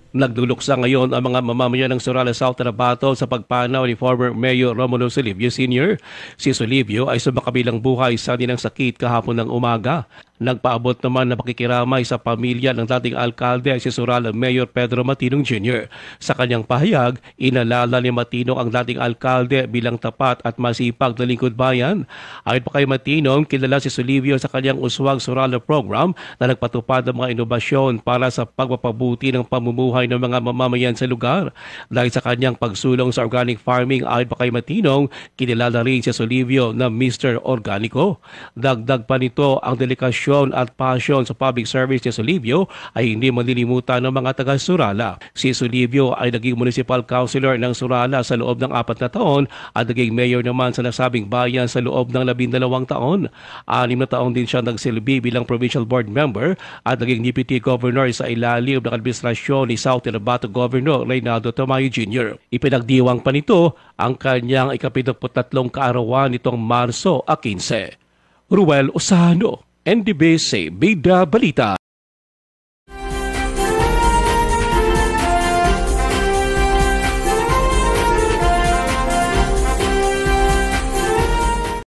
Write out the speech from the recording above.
Nagduluksa ngayon ang mga mamamayan ng Surala, South Cotabato sa pagpanaw ni former Mayor Romulo Solivio Sr. Si Solivio ay sumakabilang buhay sa nilang sakit kahapon ng umaga. Nagpaabot naman na pakikiramay sa pamilya ng dating alkalde ay si Surala Mayor Pedro Matinong Jr. Sa kanyang pahayag, inalala ni Matinong ang dating alkalde bilang tapat at masipag na lingkod bayan. Ayon pa kay Matinong, kilala si Solivio sa kanyang Uswag Surala program na nagpatupad ng mga inobasyon para sa pagpapabuti ng pamumuhay ng mga mamamayan sa lugar. Dahil sa kanyang pagsulong sa organic farming, ayon pa kay Matinong, kinilala rin si Solivio na Mr. Organico. Dagdag pa nito, ang delikasyon at passion sa public service ni Solivio ay hindi malilimutan ng mga taga-Surala. Si Solivio ay naging municipal councilor ng Surala sa loob ng 4 na taon at naging mayor naman sa nasabing bayan sa loob ng 12 taon. 6 na taon din siya nagsilbi bilang provincial board member at naging deputy governor sa ilalim ng administrasyon ni South Cotabato Governor Reynaldo Tamayo Jr. Ipinagdiwang pa nito ang kanyang ika-73 kaarawan nitong Marso 15. Ruel Osano, NDBC Bida Balita.